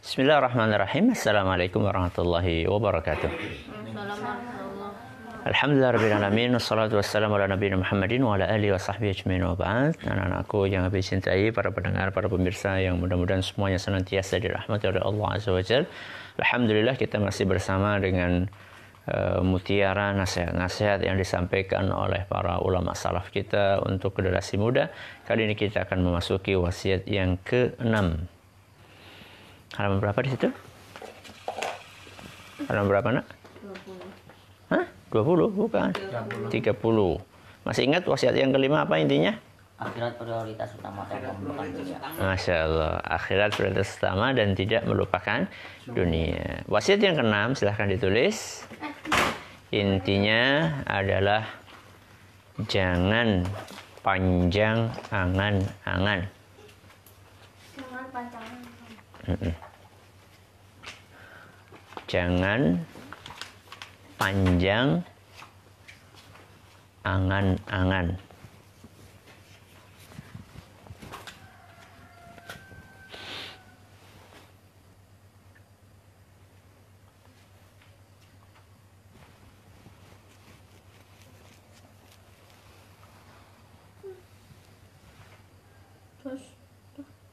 Bismillahirrahmanirrahim. Assalamualaikum warahmatullahi wabarakatuh. Alhamdulillahirrahmanirrahim. Wassalatu wassalamu ala nabiyina Muhammadin wa ala alihi wa sahbihi ajma'in wa ba'd. Anak-anakku yang habis cintai, para pendengar, para pemirsa yang mudah-mudahan semuanya senantiasa dirahmati oleh Allah Azza wa Jalla. Alhamdulillah kita masih bersama dengan mutiara nasihat-nasihat yang disampaikan oleh para ulama salaf kita untuk generasi muda. Kali ini kita akan memasuki wasiat yang ke-6. Halaman berapa di situ? Halaman berapa, Nak? 20. Hah? 20? Bukan. 30. Masih ingat wasiat yang kelima apa intinya? Akhirat prioritas utama dan melupakan dunia. Masya Allah. Akhirat prioritas utama dan tidak melupakan dunia. Wasiat yang ke-6 silahkan ditulis. Intinya adalah jangan panjang angan-angan. Jangan panjang angan. Jangan panjang angan-angan. Terus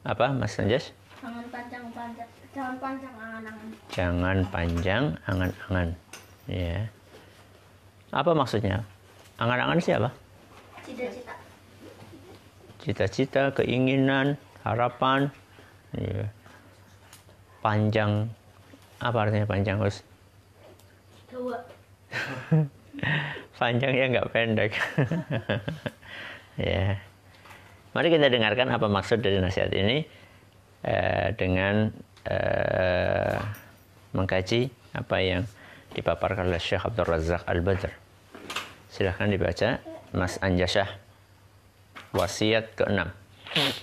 Apa, Mas Anjas? jangan panjang angan-angan. Jangan panjang angan-angan. Ya. Apa maksudnya? Angan-angan siapa? Cita-cita. Cita-cita, keinginan, harapan. Ya. Panjang. Apa artinya panjang, Gus? Dua. Panjangnya nggak pendek. Ya. Mari kita dengarkan apa maksud dari nasihat ini dengan mengkaji apa yang dipaparkan oleh Syekh Abdul Razak Al-Badr. Silahkan dibaca, Mas Anjasyah. Wasiat ke-6.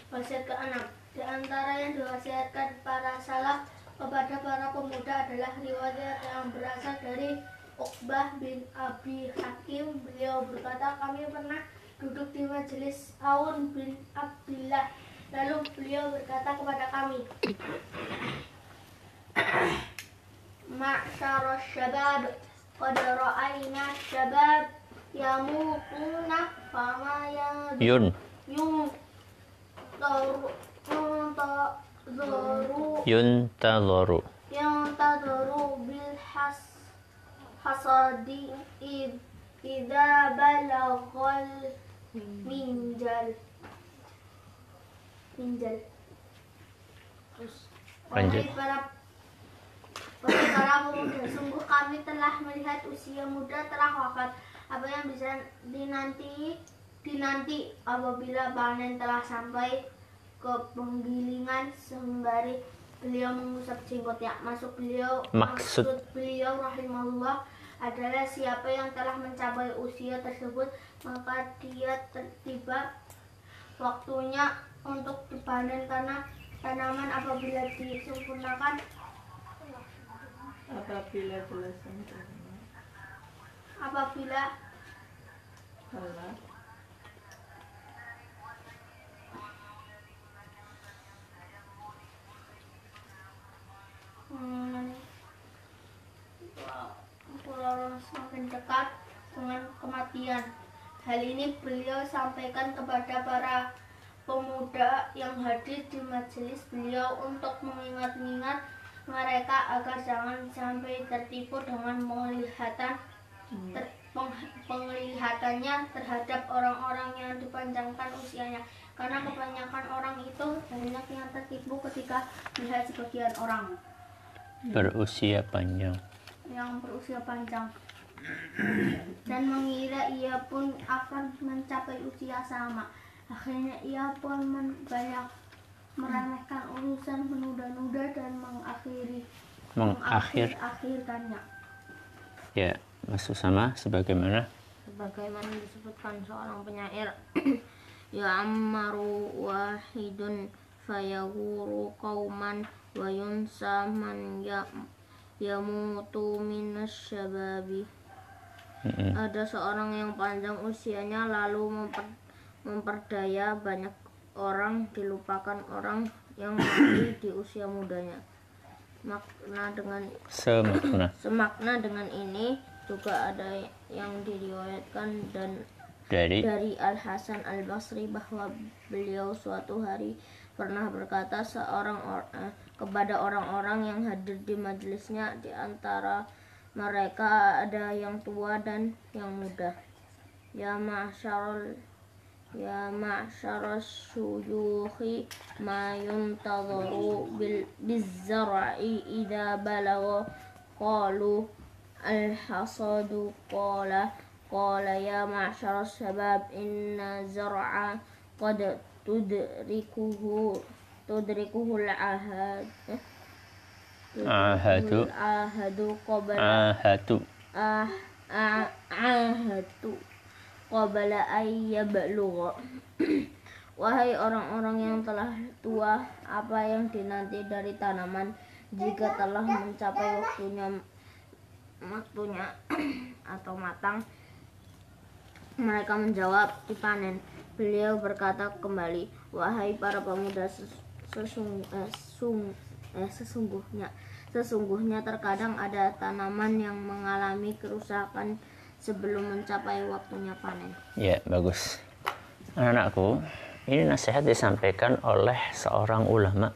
Wasiat ke-6. Di antara yang diwasiatkan para salaf kepada para pemuda adalah riwayat yang berasal dari Uqbah bin Abi Hakim. Beliau berkata, kami pernah duduk di majelis Aun bin Abdillah. Lalu beliau berkata kepada kami, Ma'syarus syabab, qad ra'ayna syabab yamutuna fama Yuntadharu bil hasadi idza balaghal minjal. Terus Lanjut. para pemuda, sungguh kami telah melihat usia muda telah wafat. Apa yang bisa dinanti apabila panen telah sampai ke penggilingan, sembari beliau mengusap jenggotnya. Maksud beliau rahimahullah adalah siapa yang telah mencapai usia tersebut, maka dia tiba waktunya untuk dipanen karena tanaman apabila disempurnakan apabila semakin dekat dengan kematian. Hal ini beliau sampaikan kepada para pemuda yang hadir di majelis beliau untuk mengingat-ingat mereka agar jangan sampai tertipu dengan penglihatannya terhadap orang-orang yang dipanjangkan usianya, karena kebanyakan orang itu banyak yang tertipu ketika melihat sebagian orang berusia panjang dan mengira ia pun akan mencapai usia sama. Akhirnya ia pun banyak meremehkan urusan, menunda-nunda dan mengakhirkannya. Ya, Mas Usama, sebagaimana disebutkan seorang penyair, ya ammaru wahidun fayaguru qauman wa yunsa man yamutu minasyababi. Ada seorang yang panjang usianya lalu memperdaya banyak orang, dilupakan orang yang mati di usia mudanya. semakna dengan ini juga ada yang diriwayatkan dan dari dari Al Hasan Al Basri bahwa beliau suatu hari pernah berkata kepada orang-orang yang hadir di majelisnya, di antara mereka ada yang tua dan yang muda. Ya ma'syaras syuyukhi ma yuntadharu bizzar'i idza balagha qalu al-hasadu qala ya ma'syaras syabab inna zar'a qad tudrikuhu al-ahadu qabla ayyabluga. Wahai orang-orang yang telah tua, apa yang dinanti dari tanaman jika telah mencapai waktunya atau matang? Mereka menjawab, dipanen. Beliau berkata kembali, wahai para pemuda, sesungguhnya terkadang ada tanaman yang mengalami kerusakan sebelum mencapai waktunya panen. Ya, bagus. Anak-anakku, ini nasihat disampaikan oleh seorang ulama.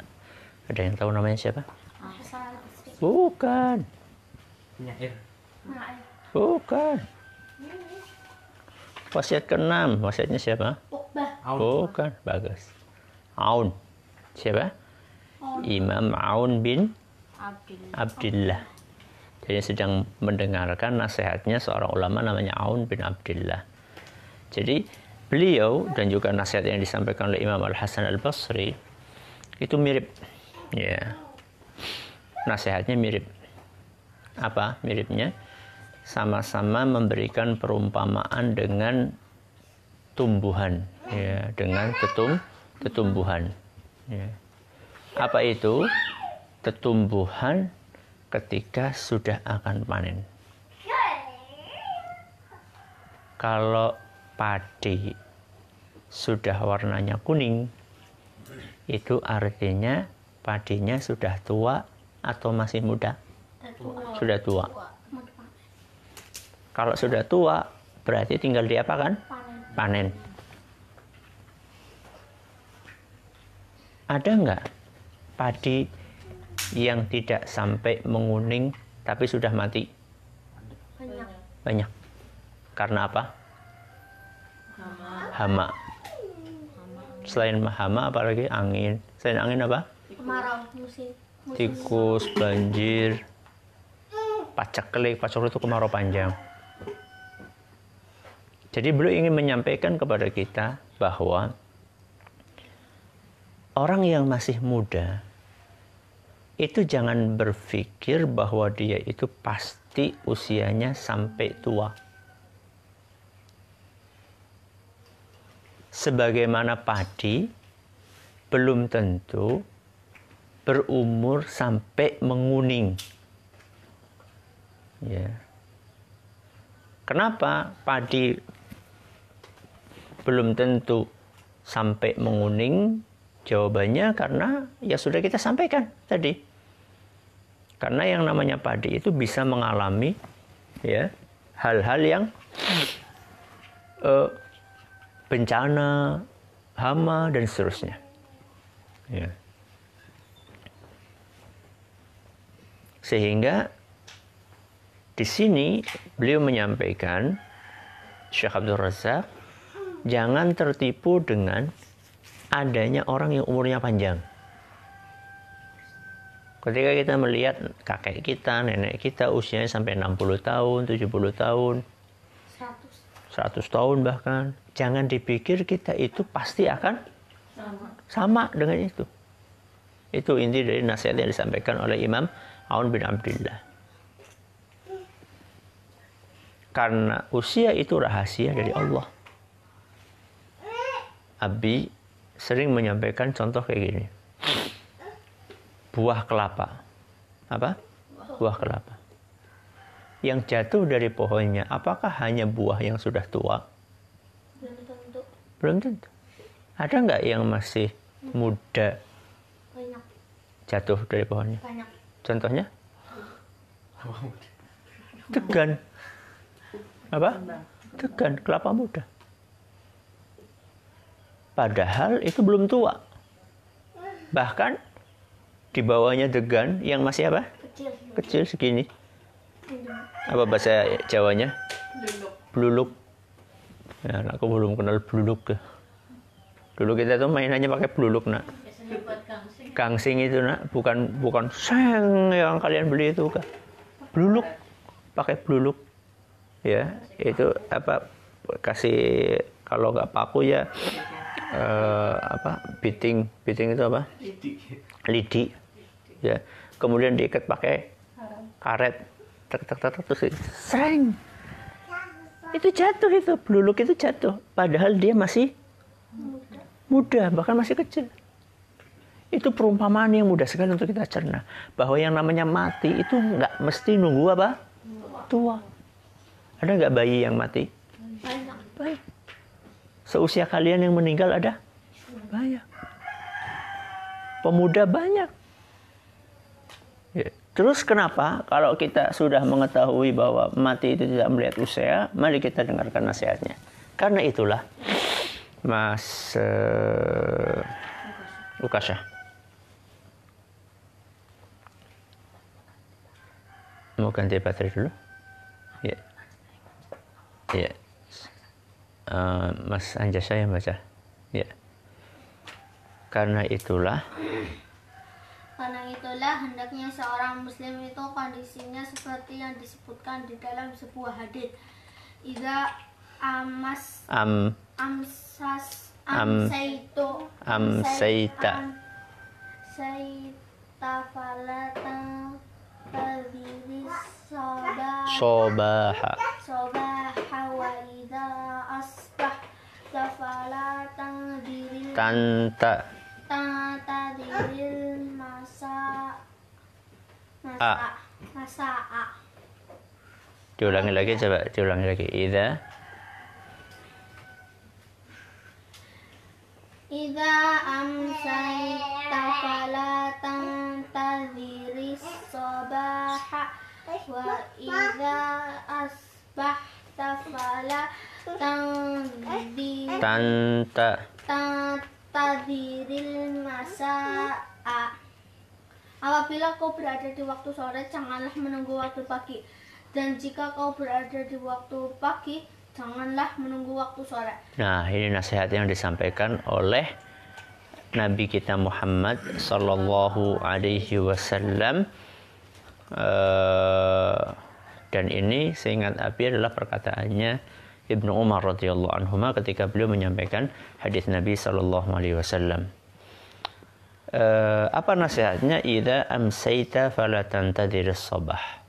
Ada yang tahu namanya siapa? Bukan. Bukan. Wasiat ke-6, wasiatnya siapa? Bukan, bagus. Aun. Siapa? Imam Aun bin Abdillah. Jadi sedang mendengarkan nasihatnya seorang ulama namanya Aun bin Abdillah. Jadi beliau dan juga nasihat yang disampaikan oleh Imam Al Hasan Al Basri itu mirip. Ya. Nasihatnya mirip. Apa miripnya? Sama-sama memberikan perumpamaan dengan tumbuhan, ya, dengan tetumbuhan. Ya. Apa itu? Tetumbuhan ketika sudah akan panen. Kalau padi sudah warnanya kuning, itu artinya padinya sudah tua atau masih muda? Sudah tua. Kalau sudah tua, berarti tinggal diapakan? Panen. Ada nggak padi yang tidak sampai menguning tapi sudah mati? Banyak. Karena apa? Hama. Selain hama apalagi angin. Selain angin apa? Kemarau musim. Tikus, banjir, paceklik. Paceklik itu kemarau panjang. Jadi beliau ingin menyampaikan kepada kita bahwa orang yang masih muda itu jangan berpikir bahwa dia itu pasti usianya sampai tua. Sebagaimana padi belum tentu berumur sampai menguning. Ya. Kenapa padi belum tentu sampai menguning? Jawabannya karena ya sudah kita sampaikan tadi. Karena yang namanya padi itu bisa mengalami ya hal-hal yang bencana, hama dan seterusnya. Ya. Sehingga di sini beliau menyampaikan, Syekh Abdul Razak, jangan tertipu dengan adanya orang yang umurnya panjang. Ketika kita melihat kakek kita, nenek kita usianya sampai 60 tahun, 70 tahun, 100 tahun bahkan, jangan dipikir kita itu pasti akan sama dengan itu. Itu inti dari nasihat yang disampaikan oleh Imam Aun bin Abdillah. Karena usia itu rahasia dari Allah. Abi sering menyampaikan contoh kayak gini. Buah kelapa. Apa? Buah kelapa. Yang jatuh dari pohonnya, apakah hanya buah yang sudah tua? Belum tentu. Belum tentu. Ada nggak yang masih muda Banyak. jatuh dari pohonnya? Banyak. Contohnya? Degan. Apa? Degan, kelapa muda. Padahal itu belum tua. Bahkan di bawahnya degan yang masih apa? Kecil segini. Apa bahasa Jawanya? Bluluk. Ya, aku belum kenal bluluk. Dulu kita tuh mainannya pakai bluluk, nak. Gangsing itu, nak, bukan seng yang kalian beli itu, Kak. Bluluk, pakai bluluk. Ya, itu apa? Kasih kalau nggak paku ya biting itu apa? Lidi. Ya. Kemudian diikat pakai karet. Terus seng. Itu jatuh itu, bluluk itu jatuh. Padahal dia masih muda, bahkan masih kecil. Itu perumpamaan yang mudah sekali untuk kita cerna. Bahwa yang namanya mati itu nggak mesti nunggu apa? Tua. Ada nggak bayi yang mati? Banyak. Seusia kalian yang meninggal ada? Banyak. Pemuda banyak. Ya. Terus kenapa kalau kita sudah mengetahui bahwa mati itu tidak melihat usia, mari kita dengarkan nasihatnya. Karena itulah, Mas Lukasya, mau ganti baterai dulu? Ya. Ya. Mas Anjasa yang baca. Ya. Karena itulah hendaknya seorang muslim itu kondisinya seperti yang disebutkan di dalam sebuah hadis. Idza amsaita falatan tadhiris sobaha wa idza asbahta falatan diril diril masa'a. Diulangi lagi, coba diulangi lagi. Idza amsayta falatan tadhiris sobaha wa idza asbahta falatan tadhiril masa'a. Apabila kau berada di waktu sore, janganlah menunggu waktu pagi. Dan jika kau berada di waktu pagi, janganlah menunggu waktu sore. Nah, ini nasihat yang disampaikan oleh Nabi kita Muhammad sallallahu alaihi wasallam. Dan ini seingat Abi adalah perkataannya Ibnu Umar radhiyallahu anhuma ketika beliau menyampaikan hadis Nabi sallallahu alaihi wasallam. Apa nasihatnya? Idza amsayta fala tantadhiris sabah.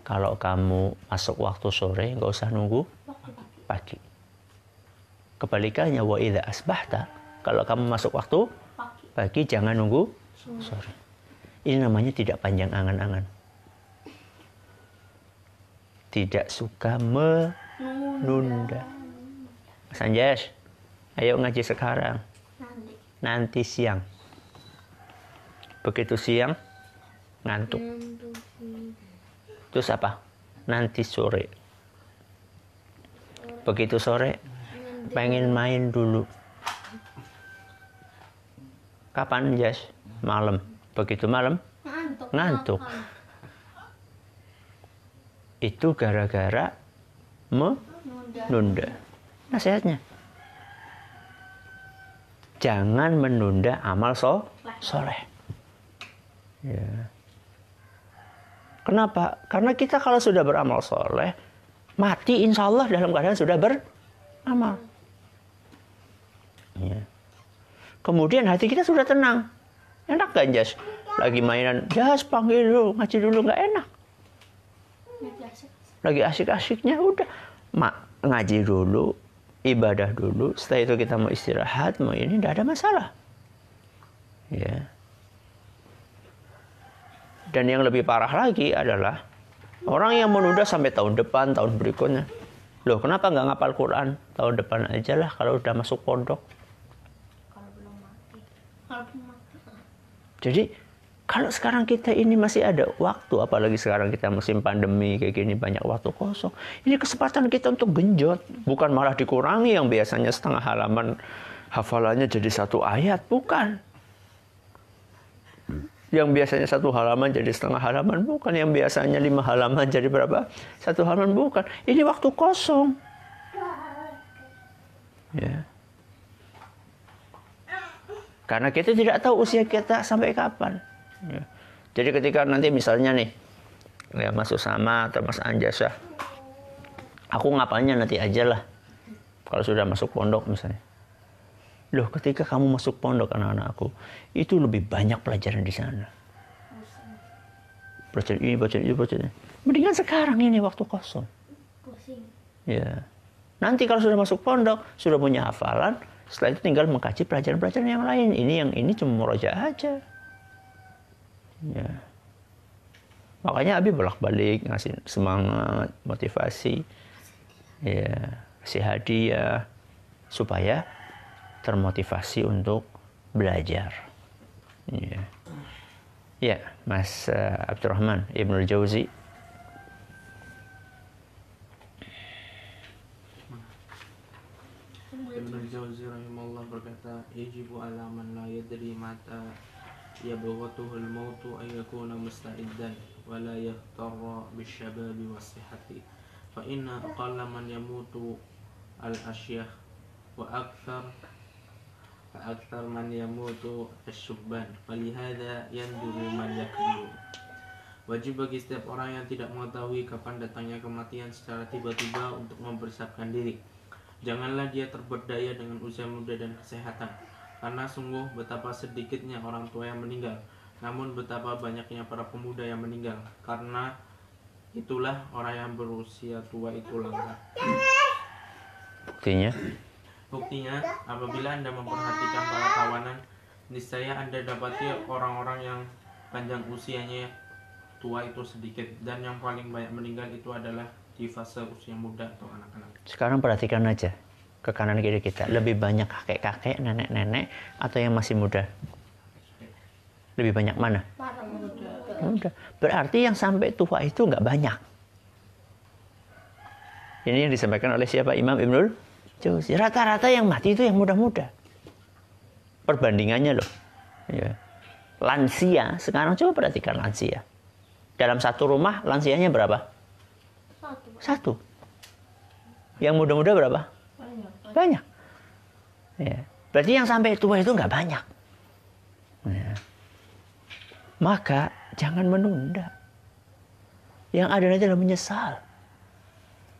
Kalau kamu masuk waktu sore, enggak usah nunggu pagi. Kebalikannya, wa idza asbahta, kalau kamu masuk waktu pagi, jangan nunggu sore. Ini namanya tidak panjang angan-angan. Tidak suka menunda. Mas Anjas, ayo ngaji sekarang. Nanti siang. Begitu siang, ngantuk. Terus apa? Nanti sore. Begitu sore, pengen main dulu. Kapan, Jas? Malam. Begitu malam, ngantuk. Itu gara-gara menunda. Nasihatnya, jangan menunda amal soleh. Ya. Kenapa? Karena kita kalau sudah beramal soleh, mati insya Allah dalam keadaan sudah beramal. Ya. Kemudian hati kita sudah tenang. Enak gak, Jas? Lagi mainan, Jas panggil dulu, ngaji dulu, gak enak. Lagi asik-asiknya udah ngaji dulu, ibadah dulu, setelah itu kita mau istirahat, mau ini, tidak ada masalah. Ya. Dan yang lebih parah lagi adalah orang yang menunda sampai tahun depan, tahun berikutnya. Loh, kenapa nggak ngapal Quran? Tahun depan aja lah kalau udah masuk pondok. Kalau belum mati. Jadi Kalau sekarang kita ini masih ada waktu, apalagi sekarang kita musim pandemi kayak gini, banyak waktu kosong. Ini kesempatan kita untuk genjot, bukan malah dikurangi yang biasanya setengah halaman hafalannya jadi 1 ayat, bukan. Yang biasanya 1 halaman jadi setengah halaman, bukan. Yang biasanya 5 halaman jadi berapa? 1 halaman, bukan. Ini waktu kosong. Ya. Karena kita tidak tahu usia kita sampai kapan. Ya. Jadi ketika nanti misalnya nih, ya Mas Usama atau Mas Anjasah, aku ngapalnya nanti aja lah. Kalau sudah masuk pondok misalnya. Loh, ketika kamu masuk pondok anak-anakku, itu lebih banyak pelajaran di sana. Pelajaran ini, pelajaran itu, pelajaran ini. Mendingan sekarang ini waktu kosong. Ya. Nanti kalau sudah masuk pondok, sudah punya hafalan, setelah itu tinggal mengkaji pelajaran-pelajaran yang lain. Ini cuma murojaah aja. Ya. Makanya Abi bolak-balik ngasih semangat, motivasi, ya, kasih hadiah supaya termotivasi untuk belajar. Ya, ya Mas Abdurrahman Ibnul Jauzi. Ibnul Jauzi rahimahullah berkata, yajibu ala man la yadri mata yabghatuhul mautu ay yakuna musta'iddan wa la yahtarra bisyababi was-sihhati fa inna aqalla man yamutu al-ashyakh wa akthar man yamutu asy-syubban falihada yanduru man yakbur. Wajib bagi setiap orang yang tidak mengetahui kapan datangnya kematian secara tiba-tiba untuk mempersiapkan diri. Janganlah dia terberdaya dengan usia muda dan kesehatan, karena sungguh betapa sedikitnya orang tua yang meninggal, namun betapa banyaknya para pemuda yang meninggal. Karena itulah orang yang berusia tua itu langka. Buktinya, apabila Anda memperhatikan para kawanan, niscaya Anda dapati orang-orang yang panjang usianya tua itu sedikit, dan yang paling banyak meninggal itu adalah di fase usia muda atau anak-anak. Sekarang perhatikan aja ke kanan kiri kita, lebih banyak kakek-kakek, nenek-nenek, atau yang masih muda? Lebih banyak mana? Muda. Berarti yang sampai tua itu nggak banyak. Ini yang disampaikan oleh siapa? Imam Ibnul Jauzi. Rata-rata yang mati itu yang muda-muda. Perbandingannya loh. Ya. Lansia, sekarang coba perhatikan lansia. Dalam satu rumah lansianya berapa? Satu. Yang muda-muda berapa? Banyak. Ya. Berarti yang sampai tua itu nggak banyak. Ya. Maka jangan menunda. Yang ada nanti adalah menyesal.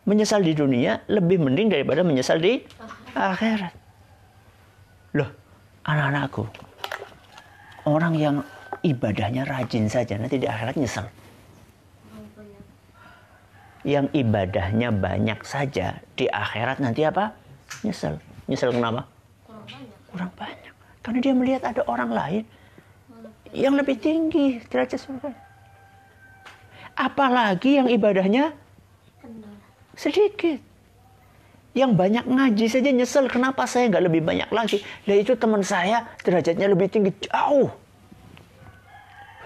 Menyesal di dunia lebih mending daripada menyesal di akhirat. Loh, anak-anakku, orang yang ibadahnya rajin saja nanti di akhirat nyesel. Yang ibadahnya banyak saja di akhirat nanti apa? Nyesel. Nyesel kenapa? Kurang banyak. Karena dia melihat ada orang lain yang lebih tinggi derajat surga. Apalagi yang ibadahnya sedikit. Yang banyak ngaji saja nyesel, kenapa saya nggak lebih banyak lagi? Nah itu teman saya derajatnya lebih tinggi jauh.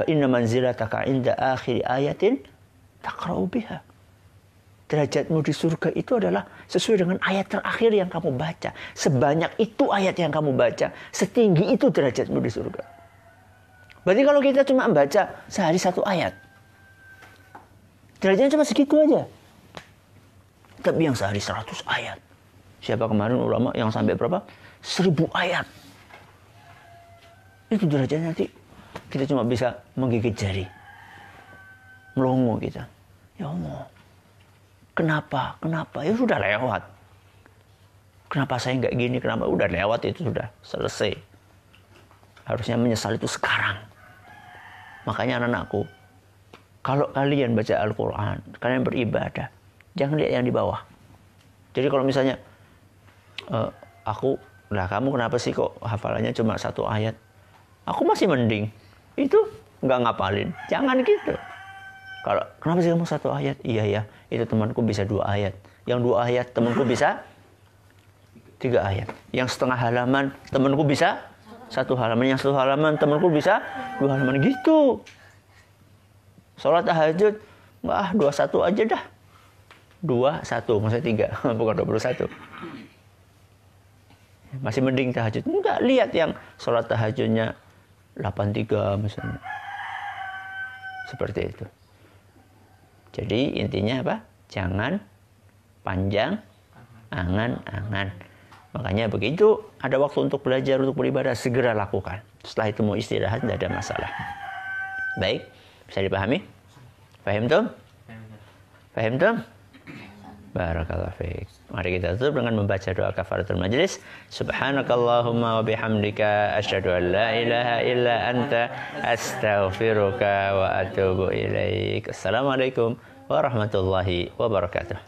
Fa inna manzilataka inda akhir ayatin taqra'u biha. Derajatmu di surga itu adalah sesuai dengan ayat terakhir yang kamu baca. Sebanyak itu ayat yang kamu baca, setinggi itu derajatmu di surga. Berarti kalau kita cuma baca sehari 1 ayat, derajatnya cuma segitu aja. Tapi yang sehari 100 ayat. Siapa kemarin ulama yang sampai berapa? 1000 ayat. Itu derajatnya nanti kita cuma bisa menggigit jari. Melongo kita. Ya Allah. Kenapa? Ya sudah lewat. Kenapa saya nggak gini? Kenapa? Udah lewat, itu sudah selesai. Harusnya menyesal itu sekarang. Makanya anak-anakku, kalau kalian baca Al-Quran, kalian beribadah, jangan lihat yang di bawah. Jadi kalau misalnya, kamu kenapa sih kok hafalannya cuma 1 ayat? Aku masih mending. Itu nggak ngapalin. Jangan gitu. Kalau kenapa sih kamu 1 ayat? Iya ya, itu temanku bisa 2 ayat. Yang 2 ayat temanku bisa 3 ayat. Yang setengah halaman temanku bisa 1 halaman, yang 1 halaman temanku bisa 2 halaman gitu. Sholat tahajud, wah 21 aja dah. 21, maksudnya 3, bukan 21. Masih mending tahajud. Enggak, lihat yang sholat tahajudnya 83 misalnya. Seperti itu. Jadi intinya apa? Jangan panjang angan-angan. Makanya begitu ada waktu untuk belajar, untuk beribadah, segera lakukan. Setelah itu mau istirahat, tidak ada masalah. Baik, bisa dipahami? Paham tuh? Paham tuh? Barakallahu fiik. Mari kita tutup dengan membaca doa kafaratul majlis. Subhanakallahumma wa bihamdika asyhadu an la ilaha illa anta astaghfiruka wa atubu ilaik. Assalamualaikum warahmatullahi wabarakatuh.